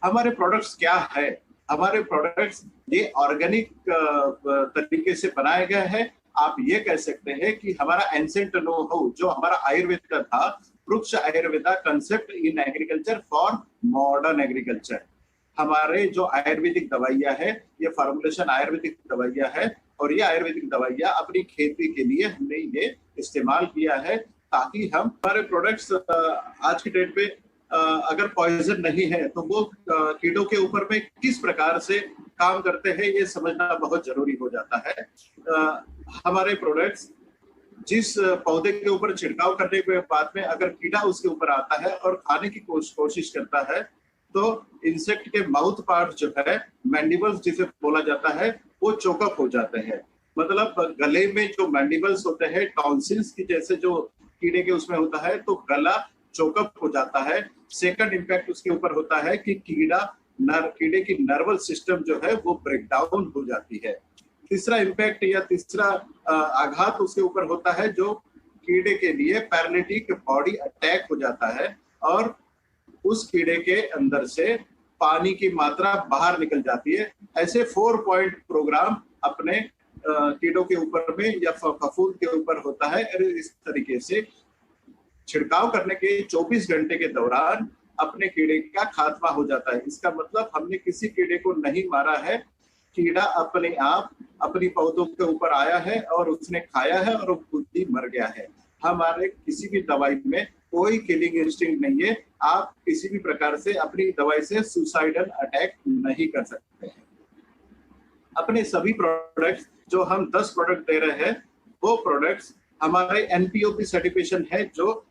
हमारे प्रोडक्ट्स क्या है? हमारे प्रोडक्ट्स ये ऑर्गेनिक तरीके से बनाए गए हैं। आप ये कह सकते हैं कि हमारा एंसेंट नो हाउ जो हमारा आयुर्वेद का था, वृक्ष Ayurveda concept in agriculture for modern agriculture. हमारे जो आयुर्वेदिक दवाइयां है, ये फॉर्मुलेशन आयुर्वेदिक दवाइयां है, और ये आयुर्वेदिक दवाइयां अपनी खेती के लिए हमने ये इस्तेमाल किया है, ताकि हम हमारे प्रोडक्ट्स आज की डेट पे अगर पॉइजन नहीं है तो वो कीड़ों के ऊपर में किस प्रकार से काम करते हैं, ये समझना बहुत जरूरी हो जाता है। हमारे प्रोडक्ट्स जिस पौधे के ऊपर छिड़काव करने के बाद में अगर कीड़ा उसके ऊपर आता है और खाने की कोशिश करता है, तो इंसेक्ट के माउथ पार्ट जो है, मैंडिबल्स जिसे बोला जाता है, वो चोकअप हो जाते हैं। मतलब गले में जो मैंडिबल्स होते हैं, टॉन्सिल्स की जैसे जो कीड़े के उसमें होता है, तो गला चोकअप हो जाता है। सेकंड इम्पैक्ट उसके ऊपर होता है कि कीड़े की नर्वल सिस्टम जो है वो ब्रेक डाउन हो जाती है। तीसरा इम्पैक्ट या तीसरा आघात उसके ऊपर होता है जो कीड़े के लिए पैरालिटिक बॉडी अटैक हो जाता है, और उस कीड़े के अंदर से पानी की मात्रा बाहर निकल जाती है। ऐसे 4 पॉइंट प्रोग्राम अपने कीड़ों के ऊपर में या फफूंद के ऊपर होता है। इस तरीके से छिड़काव करने के 24 घंटे के दौरान अपने कीड़े का खात्मा हो जाता है। इसका मतलब हमने किसी कीड़े को नहीं मारा है, कीड़ा अपने आप अपनी पौधों के ऊपर आया है और उसने खाया है और वो खुद ही मर गया है। हमारे किसी भी दवाई में कोई किलिंग इंस्टिंक्ट नहीं है। आप किसी भी प्रकार से अपनी दवाई से सुसाइडल अटैक नहीं कर सकते हैं। अपने सभी प्रोडक्ट्स जो हम 10 प्रोडक्ट दे रहे हैं, वो प्रोडक्ट्स हमारे एनपीओपी सर्टिफिकेशन है, जो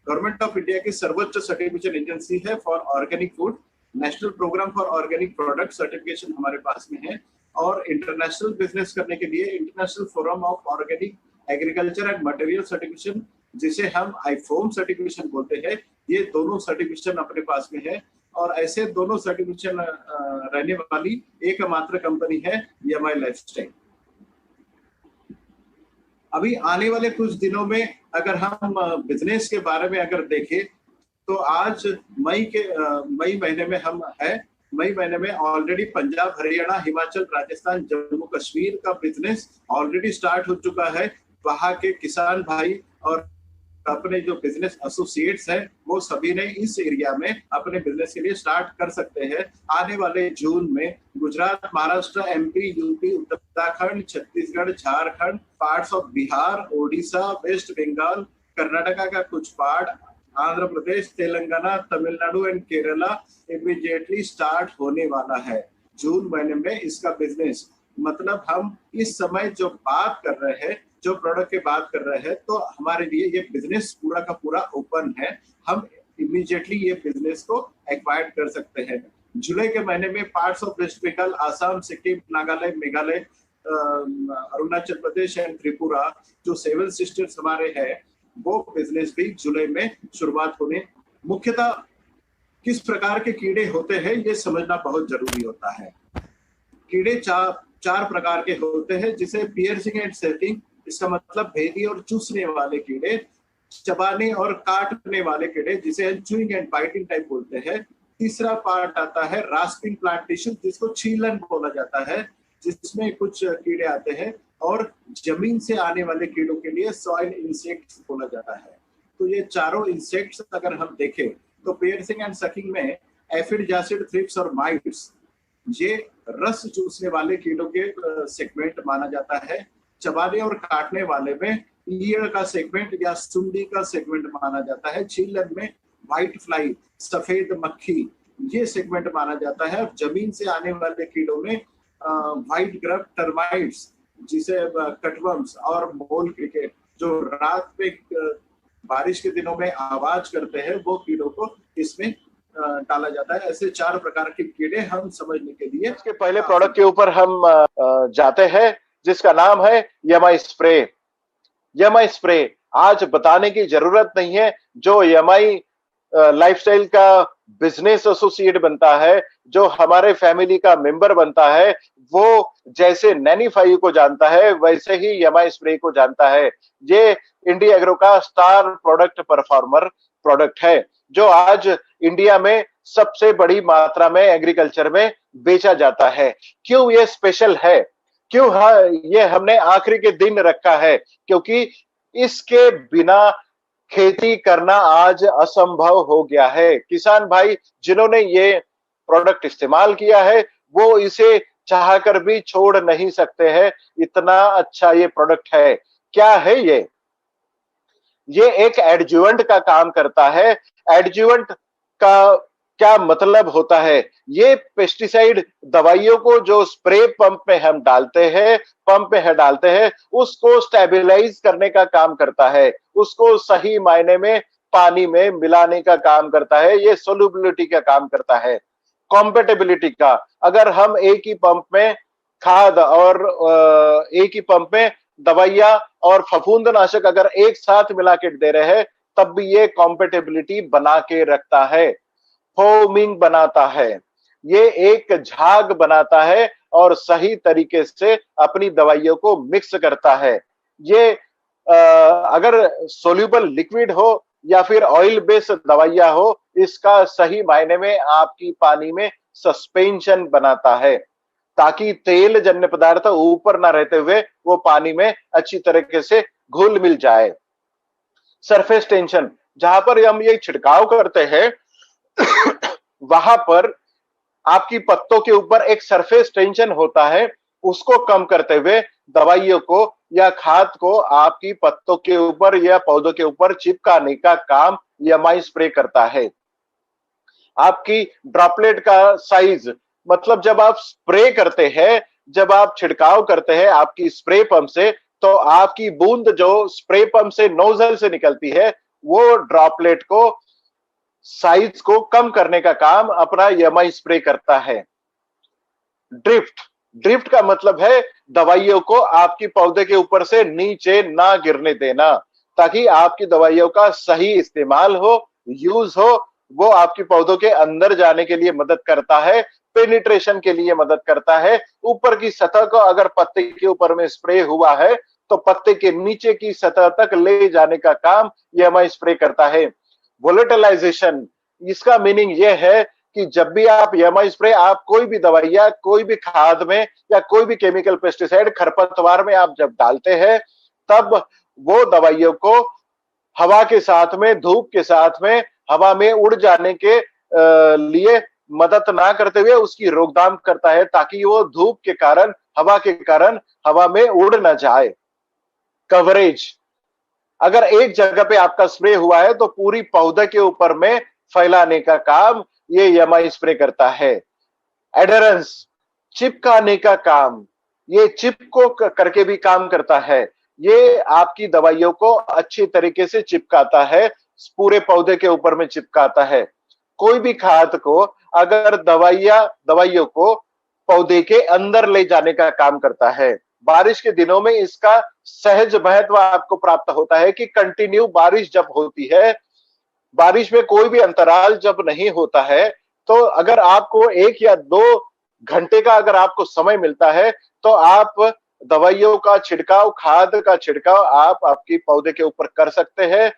गवर्नमेंट ऑफ इंडिया की सर्वोच्च सर्टिफिकेशन एजेंसी है for organic food. National programme for organic product certification हमारे पास में है, और इंटरनेशनल बिजनेस करने के लिए international forum of organic agriculture and material certification, जिसे हम आईफोम सर्टिफिकेशन बोलते हैं, ये दोनों सर्टिफिकेशन अपने पास में है। और ऐसे दोनों सर्टिफिकेशन रहने वाली एकमात्र कंपनी है यमाई लाइफस्टाइल। अभी आने वाले कुछ दिनों में अगर हम बिजनेस के बारे में अगर देखें, तो आज मई महीने में हम है। मई महीने में ऑलरेडी पंजाब, हरियाणा, हिमाचल, राजस्थान, जम्मू कश्मीर का बिजनेस ऑलरेडी स्टार्ट हो चुका है। वहां के किसान भाई और अपने जो बिजनेस एसोसिएट्स हैं, वो सभी ने इस एरिया में अपने बिजनेस के लिए स्टार्ट कर सकते हैं। आने वाले जून में Gujarat, Maharashtra, MP, UP, Uttarakhand, Chhattisgarh, Jharkhand, parts of Bihar, Odisha, West Bengal, Karnataka का कुछ part, Andhra Pradesh, Telangana, Tamil Nadu and Kerala immediately start होने वाला है जून महीने में इसका बिजनेस। मतलब हम इस समय जो बात कर रहे हैं, जो प्रोडक्ट की बात कर रहे हैं, तो हमारे लिए ये बिजनेस पूरा का पूरा ओपन है। हम इमीडिएटली ये बिजनेस को एक्वायर कर सकते हैं। जुलाई के महीने में parts of West Bengal, Assam, Sikkim, Nagaland, Meghalaya, Arunachal Pradesh and Tripura, जो 7 सिस्टर्स हमारे हैं, वो बिजनेस भी जुलाई में शुरुआत होने। मुख्यतः किस प्रकार के कीड़े होते हैं ये समझना बहुत जरूरी होता है। कीड़े चार प्रकार के होते हैं, जिसे पियर्सिंग एंड सकिंग, इसका मतलब भेदी और चूसने वाले कीड़े, चबाने और काटने वाले कीड़े, जिसे चूइंग एंड बाइटिंग टाइप बोलते हैं। तीसरा पार्ट आता है रास्पिंग प्लांट टिश्यू, जिसको छीलन बोला जाता है, जिसमें कुछ कीड़े आते हैं। और जमीन से आने वाले कीड़ों के लिए सॉइल इंसेक्ट्स बोला जाता है। तो ये चारों इंसेक्ट्स अगर हम देखें, तो पियर्सिंग एंड सकिंग में एफिड, जासिड, थ्रिप्स और माइट्स, ये रस चूसने वाले कीड़ों के सेगमेंट माना जाता है। चबाने और काटने वाले में ईयड़ का सेगमेंट या सुंडी का सेगमेंट माना जाता है। छीलन में व्हाइट फ्लाई, सफेद मक्खी, ये सेगमेंट माना जाता है। जमीन से आने वाले कीड़ों में व्हाइट ग्रब, टर्माइट्स, जिसे कटवर्म्स और मोल क्रिकेट, जो रात में बारिश के दिनों में आवाज करते हैं, वो कीड़ों को इसमें डाला जाता है। ऐसे 4 प्रकार के कीड़े हम समझने के लिए इसके पहले प्रोडक्ट के ऊपर हम जाते हैं, जिसका नाम है यमाई स्प्रे। यमाई स्प्रे आज बताने की जरूरत नहीं है। जो यमाई लाइफस्टाइल का बिजनेस एसोसिएट बनता है, जो हमारे फैमिली का मेंबर बनता है, वो जैसे नैनीफाइव को जानता है, वैसे ही यमाई स्प्रे को जानता है। ये इंडिया एग्रो का स्टार प्रोडक्ट परफॉर्मर प्रोडक्ट है, जो आज इंडिया में सबसे बड़ी मात्रा में एग्रीकल्चर में बेचा जाता है। क्यों ये स्पेशल है, क्यों ये हमने आखिरी के दिन रखा है? क्योंकि इसके बिना खेती करना आज असंभव हो गया है। किसान भाई जिन्होंने ये प्रोडक्ट इस्तेमाल किया है वो इसे चाहकर भी छोड़ नहीं सकते हैं, इतना अच्छा ये प्रोडक्ट है। क्या है ये एक एडजुवेंट का काम करता है। एडजुवेंट का क्या मतलब होता है? ये पेस्टिसाइड दवाइयों को जो स्प्रे पंप में हम डालते हैं, उसको स्टेबलाइज करने का काम करता है, उसको सही मायने में पानी में मिलाने का काम करता है, ये सोल्युबिलिटी का काम करता है। कॉम्पेटेबिलिटी का, अगर हम एक ही पंप में खाद और एक ही पंप में दवाइयां और फफूंदनाशक अगर एक साथ मिला के दे रहे हैं तब भी ये कॉम्पेटेबिलिटी बना के रखता है, फोमिंग बनाता है, ये एक झाग बनाता है और सही तरीके से अपनी दवाइयों को मिक्स करता है। ये अगर सोल्यूबल लिक्विड हो या फिर ऑयल बेस्ड दवाइयां हो, इसका सही मायने में आपकी पानी में सस्पेंशन बनाता है ताकि तेल जन्य पदार्थ ऊपर ना रहते हुए वो पानी में अच्छी तरीके से घुल मिल जाए। सरफेस टेंशन, जहां पर हम ये छिड़काव करते हैं वहां पर आपकी पत्तों के ऊपर एक सरफेस टेंशन होता है, उसको कम करते हुए दवाइयों को या खाद को आपकी पत्तों के ऊपर या पौधों के ऊपर चिपकाने का काम यमाई स्प्रे करता है। आपकी ड्रॉपलेट का साइज, मतलब जब आप स्प्रे करते हैं, जब आप छिड़काव करते हैं आपकी स्प्रे पंप से, तो आपकी बूंद जो स्प्रे पंप से नोजल से निकलती है वो ड्रॉपलेट को साइज को कम करने का काम अपना यमाई स्प्रे करता है। ड्रिफ्ट का मतलब है दवाइयों को आपकी पौधे के ऊपर से नीचे ना गिरने देना, ताकि आपकी दवाइयों का सही इस्तेमाल हो, यूज हो। वो आपकी पौधों के अंदर जाने के लिए मदद करता है, पेनिट्रेशन के लिए मदद करता है। ऊपर की सतह को अगर पत्ते के ऊपर में स्प्रे हुआ है तो पत्ते के नीचे की सतह तक ले जाने का काम यमाई स्प्रे करता है। वोलेटिलाइजेशन, इसका मीनिंग यह है कि जब भी आप यमाई स्प्रे, आप कोई भी दवाइयां, कोई भी खाद में या कोई भी केमिकल पेस्टिसाइड खरपतवार में आप जब डालते हैं तब वो दवाइयों को हवा के साथ में, धूप के साथ में, हवा में उड़ जाने के लिए मदद ना करते हुए उसकी रोकथाम करता है ताकि वो धूप के कारण, हवा के कारण हवा में उड़ ना जाए। कवरेज, अगर एक जगह पे आपका स्प्रे हुआ है तो पूरी पौधे के ऊपर में फैलाने का काम ये यमाई स्प्रे करता है। एडहेरेंस, चिपकाने का काम, ये चिप को करके भी काम करता है। ये आपकी दवाइयों को अच्छी तरीके से चिपकाता है, पूरे पौधे के ऊपर में चिपकाता है। कोई भी खाद को अगर दवाइयों को पौधे के अंदर ले जाने का काम करता है। बारिश के दिनों में इसका सहज महत्व आपको प्राप्त होता है कि कंटिन्यू बारिश जब होती है, बारिश में कोई भी अंतराल जब नहीं होता है, तो अगर आपको 1 या 2 घंटे का अगर आपको समय मिलता है तो आप दवाइयों का छिड़काव, खाद का छिड़काव आप आपकी पौधे के ऊपर कर सकते हैं।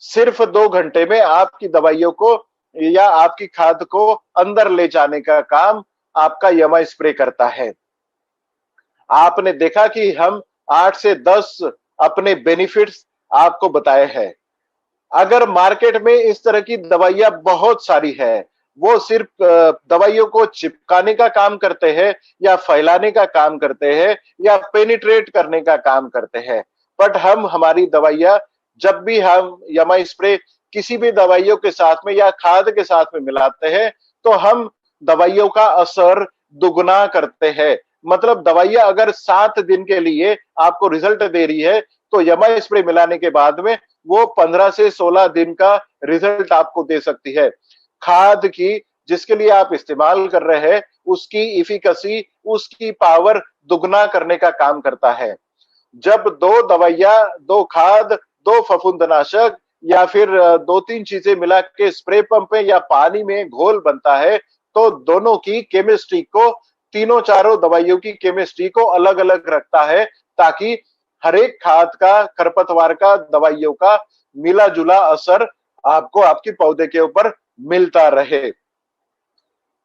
सिर्फ 2 घंटे में आपकी दवाइयों को या आपकी खाद को अंदर ले जाने का काम आपका यमाई स्प्रे करता है। आपने देखा कि हम 8 से 10 अपने बेनिफिट्स आपको बताए हैं। अगर मार्केट में इस तरह की दवाइयां बहुत सारी है, वो सिर्फ दवाइयों को चिपकाने का काम करते हैं या फैलाने का काम करते हैं या पेनिट्रेट करने का काम करते हैं, बट हम हमारी दवाइयां जब भी हम यमाई स्प्रे किसी भी दवाइयों के साथ में या खाद के साथ में मिलाते हैं तो हम दवाइयों का असर दुगना करते हैं। मतलब दवाइयां अगर 7 दिन के लिए आपको रिजल्ट दे रही है तो यमाई स्प्रे मिलाने के बाद में वो 15 से 16 दिन का रिजल्ट आपको दे सकती है। खाद की जिसके लिए आप इस्तेमाल कर रहे हैं उसकी इफिकेसी, उसकी पावर दुगना करने का काम करता है। जब 2 दवाइयां, 2 खाद, 2 फफूंदनाशक या फिर 2-3 चीजें मिला के स्प्रे पंप में या पानी में घोल बनता है तो दोनों की केमिस्ट्री को, तीनों चारों दवाइयों की केमिस्ट्री को अलग अलग रखता है ताकि हर एक खाद का, खरपतवार का, दवाइयों का मिला जुला असर आपको आपकी पौधे के ऊपर मिलता रहे।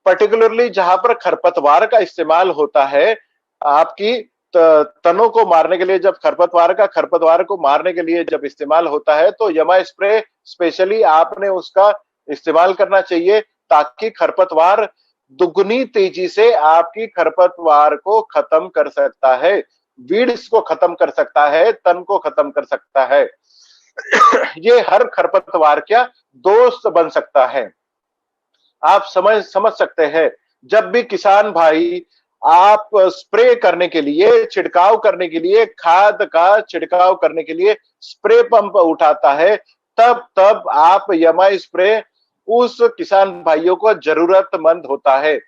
पर्टिकुलरली जहां पर खरपतवार का इस्तेमाल होता है, आपकी तनों को मारने के लिए, जब खरपतवार को मारने के लिए जब इस्तेमाल होता है, तो यमा स्प्रे स्पेशली आपने उसका इस्तेमाल करना चाहिए, ताकि खरपतवार दुगनी तेजी से आपकी खरपतवार को खत्म कर सकता है, वीड्स को खत्म कर सकता है, तन को खत्म कर सकता है। ये हर खरपतवार का दोस्त बन सकता है। आप समझ सकते हैं, जब भी किसान भाई आप स्प्रे करने के लिए, छिड़काव करने के लिए, खाद का छिड़काव करने के लिए स्प्रे पंप उठाता है, तब तब आप यमा स्प्रे उस किसान भाइयों को जरूरतमंद होता है।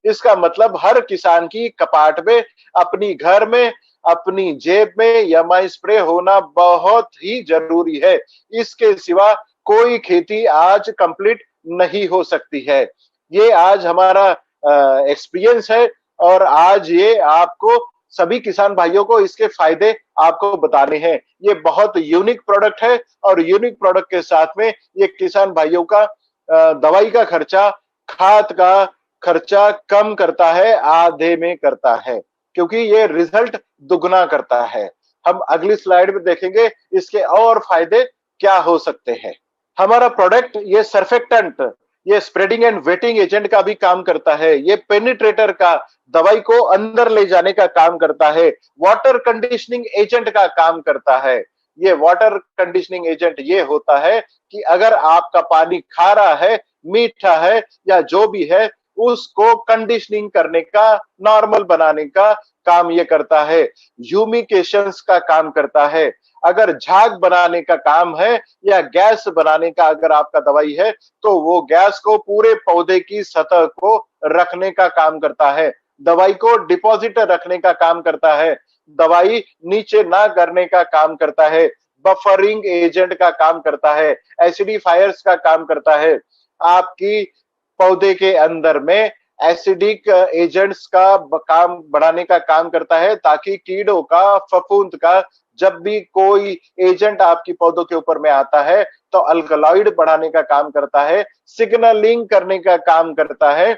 इसका मतलब हर किसान की कपाट में, अपनी घर में, अपनी जेब में यमा स्प्रे होना बहुत ही जरूरी है। इसके सिवा कोई खेती आज कंप्लीट नहीं हो सकती है। ये आज हमारा एक्सपीरियंस है, और आज ये आपको सभी किसान भाइयों को इसके फायदे आपको बताने हैं। ये बहुत यूनिक प्रोडक्ट है, और यूनिक प्रोडक्ट के साथ में ये किसान भाइयों का दवाई का खर्चा, खाद का खर्चा कम करता है, आधे में करता है, क्योंकि ये रिजल्ट दुगना करता है। हम अगली स्लाइड में देखेंगे इसके और फायदे क्या हो सकते हैं। हमारा प्रोडक्ट ये सर्फेक्टेंट, ये स्प्रेडिंग एंड वेटिंग एजेंट का भी काम करता है, ये पेनिट्रेटर का, दवाई को अंदर ले जाने का काम करता है, वाटर कंडीशनिंग एजेंट का काम करता है। ये वाटर कंडीशनिंग एजेंट ये होता है कि अगर आपका पानी खारा है, मीठा है, या जो भी है, उसको कंडीशनिंग करने का, नॉर्मल बनाने का काम ये करता है। ह्यूमिकेशंस का काम करता है। अगर झाग बनाने का काम है या गैस बनाने का अगर आपका दवाई है, तो वो गैस को पूरे पौधे की सतह को रखने का काम करता है, दवाई को डिपॉजिट रखने का काम करता है, दवाई नीचे ना करने का काम करता है, बफरिंग एजेंट का काम करता है, एसिडिफायर्स का काम करता है, आपकी पौधे के अंदर में एसिडिक एजेंट्स का काम बढ़ाने का काम करता है, ताकि कीड़ों का, फफूंद का जब भी कोई एजेंट आपकी पौधों के ऊपर में आता है, तो अल्कलॉइड बढ़ाने का काम करता है, सिग्नलिंग करने का काम करता है।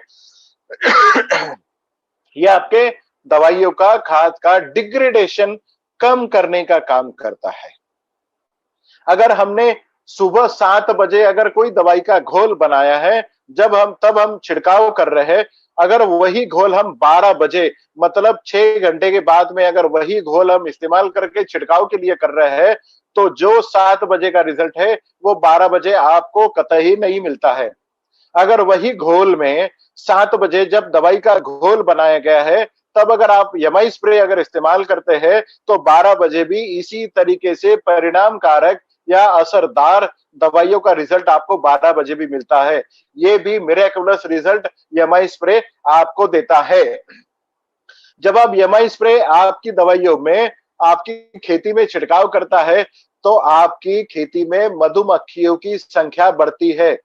यह आपके दवाइयों का, खाद का डिग्रेडेशन कम करने का काम करता है। अगर हमने सुबह 7 बजे अगर कोई दवाई का घोल बनाया है, तब हम छिड़काव कर रहे हैं, अगर वही घोल हम 12 बजे, मतलब 6 घंटे के बाद में अगर वही घोल हम इस्तेमाल करके छिड़काव के लिए कर रहे हैं, तो जो 7 बजे का रिजल्ट है वो 12 बजे आपको कतई नहीं मिलता है। अगर वही घोल में 7 बजे जब दवाई का घोल बनाया गया है, तब अगर आप यमाई स्प्रे अगर इस्तेमाल करते हैं, तो 12 बजे भी इसी तरीके से परिणामकारक या असरदार दवाइयों का रिजल्ट आपको 12 बजे भी मिलता है। ये भी मिरेकुलस रिजल्ट यमाई स्प्रे आपको देता है। जब आप यमाई स्प्रे आपकी दवाइयों में, आपकी खेती में छिड़काव करता है, तो आपकी खेती में मधुमक्खियों की संख्या बढ़ती है।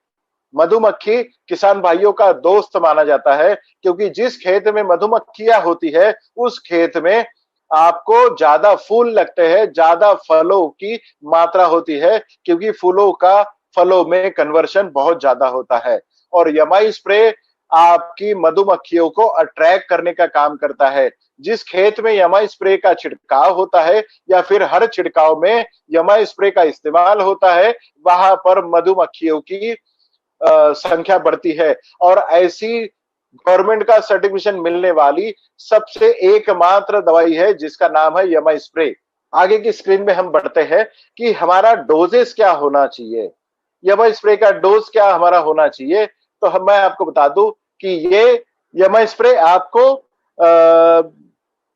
मधुमक्खी किसान भाइयों का दोस्त माना जाता है, क्योंकि जिस खेत में मधुमक्खियां होती है, उस खेत में आपको ज्यादा फूल लगते हैं, ज्यादा फलों की मात्रा होती है, क्योंकि फूलों का फलों में कन्वर्शन बहुत ज्यादा होता है। और यमाई स्प्रे आपकी मधुमक्खियों को अट्रैक्ट करने का काम करता है। जिस खेत में यमाई स्प्रे का छिड़काव होता है, या फिर हर छिड़काव में यमाई स्प्रे का इस्तेमाल होता है, वहां पर मधुमक्खियों की संख्या बढ़ती है। और ऐसी गवर्नमेंट का सर्टिफिकेशन मिलने वाली सबसे एकमात्र दवाई है जिसका नाम है यमा स्प्रे। आगे की स्क्रीन में हम बढ़ते हैं कि हमारा डोजेस क्या होना चाहिए, यमा स्प्रे का डोज क्या हमारा होना चाहिए। तो मैं आपको बता दूं कि ये यमा स्प्रे आपको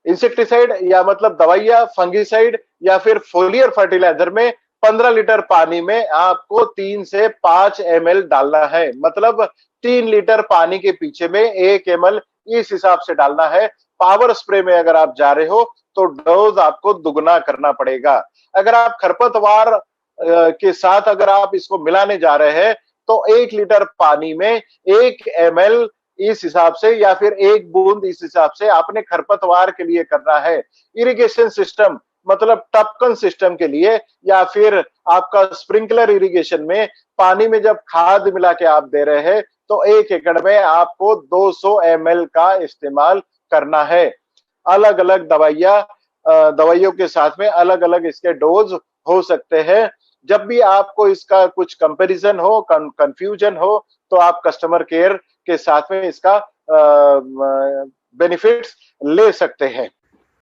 इंसेक्टिसाइड या मतलब दवाइयां, फंगिसाइड या फिर फोलियर फर्टिलाइजर में 15 लीटर पानी में आपको 3 से 5 ml डालना है। मतलब 3 लीटर पानी के पीछे में 1 ml इस हिसाब से डालना है। पावर स्प्रे में अगर आप जा रहे हो तो डोज आपको दुगना करना पड़ेगा। अगर आप खरपतवार के साथ अगर आप इसको मिलाने जा रहे हैं, तो 1 लीटर पानी में 1 ml इस हिसाब से, या फिर 1 बूंद इस हिसाब से आपने खरपतवार के लिए करना है। इरिगेशन सिस्टम मतलब टपकन सिस्टम के लिए या फिर आपका स्प्रिंकलर इरिगेशन में पानी में जब खाद मिला के आप दे रहे हैं तो 1 एकड़ में आपको 200 ml का इस्तेमाल करना है। अलग अलग दवाइयों के साथ में अलग अलग इसके डोज हो सकते हैं। जब भी आपको इसका कुछ कंपैरिजन हो, कंफ्यूजन हो, तो आप कस्टमर केयर के साथ में इसका बेनिफिट्स ले सकते हैं।